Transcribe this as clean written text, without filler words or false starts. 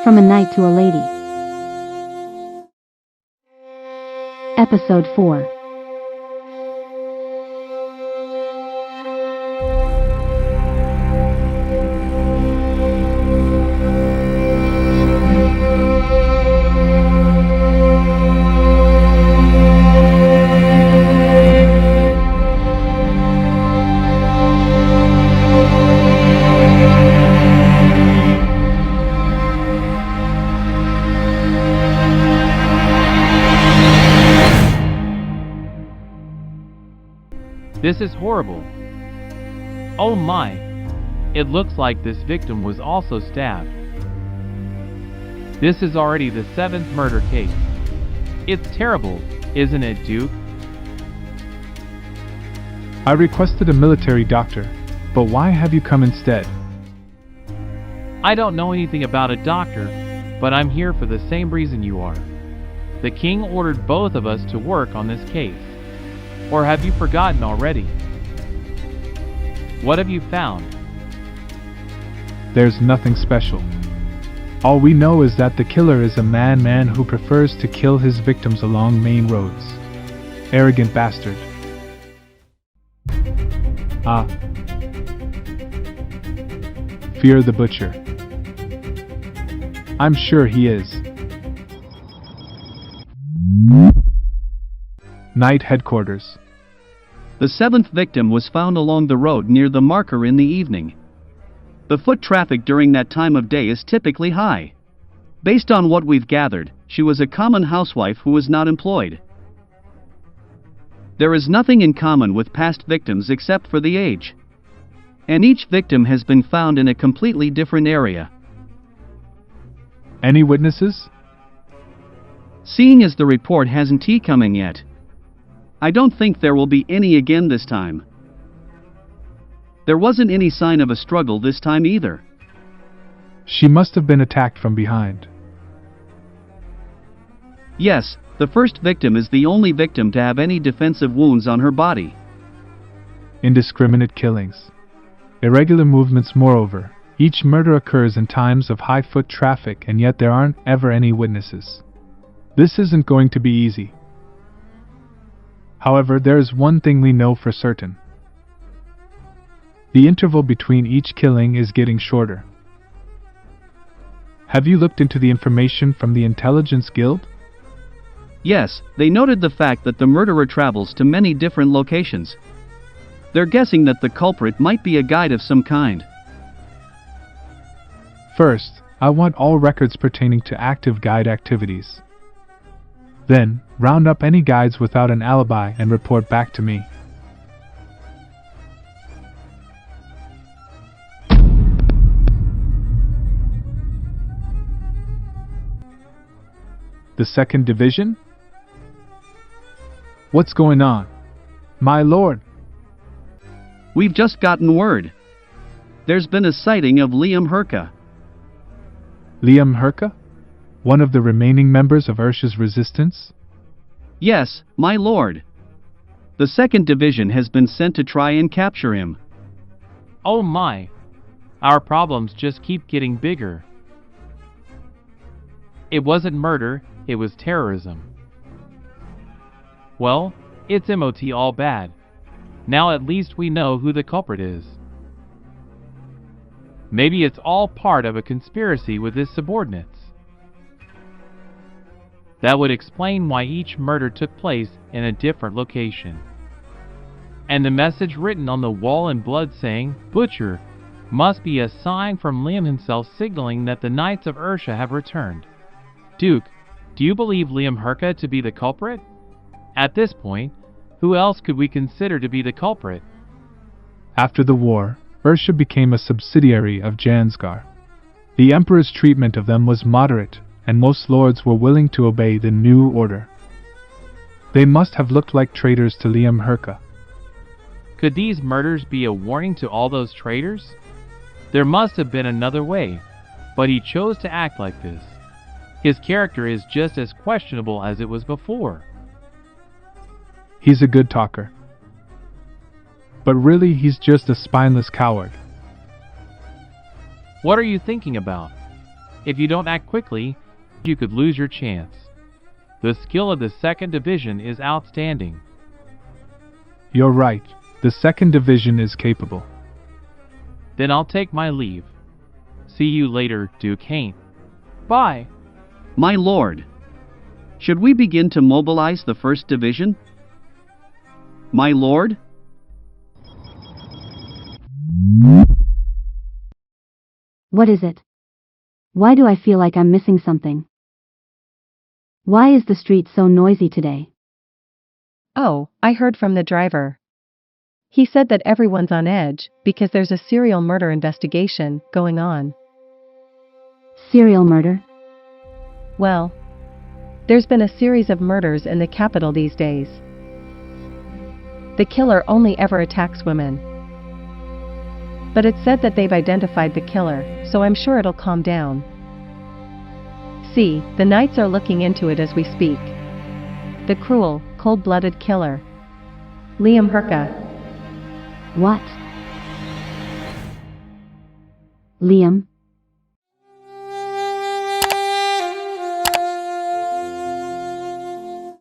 From a Knight to a Lady. Episode 4. This is horrible. Oh my! It looks like this victim was also stabbed. This is already the 7th murder case. It's terrible, isn't it, Duke? I requested a military doctor, but why have you come instead? I don't know anything about a doctor, but I'm here for the same reason you are. The king ordered both of us to work on this case. Or have you forgotten already? What have you found? There's nothing special. All we know is that the killer is a man who prefers to kill his victims along main roads. Arrogant bastard. Ah. Fear the butcher. I'm sure he is. Night headquarters. The 7th victim was found along the road near the marker in the evening. The foot traffic during that time of day is typically high. Based on what we've gathered, she was a common housewife who was not employed. There is nothing in common with past victims except for the age. And each victim has been found in a completely different area. Any witnesses? Seeing as the report hasn't come in yet, I don't think there will be any again this time. There wasn't any sign of a struggle this time either. She must have been attacked from behind. Yes, the first victim is the only victim to have any defensive wounds on her body. Indiscriminate killings. Irregular movements moreover. Each murder occurs in times of high foot traffic and yet there aren't ever any witnesses. This isn't going to be easy. However, there is one thing we know for certain. The interval between each killing is getting shorter. Have you looked into the information from the Intelligence Guild? Yes, they noted the fact that the murderer travels to many different locations. They're guessing that the culprit might be a guide of some kind. First, I want all records pertaining to active guide activities. Then, round up any guides without an alibi and report back to me. The 2nd Division? What's going on? My lord! We've just gotten word. There's been a sighting of Liam Hirka. Liam Hirka? One of the remaining members of Ersha's resistance? Yes, my lord. The 2nd Division has been sent to try and capture him. Oh my! Our problems just keep getting bigger. It wasn't murder, it was terrorism. Well, it's MOT all bad. Now at least we know who the culprit is. Maybe it's all part of a conspiracy with his subordinates. That would explain why each murder took place in a different location. And the message written on the wall in blood saying, "Butcher," must be a sign from Liam himself signaling that the Knights of Ersha have returned. Duke, do you believe Liam Hirka to be the culprit? At this point, who else could we consider to be the culprit? After the war, Ersha became a subsidiary of Jansgar. The Emperor's treatment of them was moderate, and most lords were willing to obey the new order. They must have looked like traitors to Liam Hirka. Could these murders be a warning to all those traitors? There must have been another way, but he chose to act like this. His character is just as questionable as it was before. He's a good talker. But really, he's just a spineless coward. What are you thinking about? If you don't act quickly, you could lose your chance. The skill of the second division is outstanding. You're right. The second division is capable. Then I'll take my leave. See you later, Duquesne. Bye. My lord. Should we begin to mobilize the first division? My lord? What is it? Why do I feel like I'm missing something? Why is the street so noisy today? Oh, I heard from the driver. He said that everyone's on edge because there's a serial murder investigation going on. Serial murder? Well, there's been a series of murders in the capital these days. The killer only ever attacks women. But it's said that they've identified the killer, so I'm sure it'll calm down. See, the knights are looking into it as we speak. The cruel, cold-blooded killer. Hirka. What? Liam?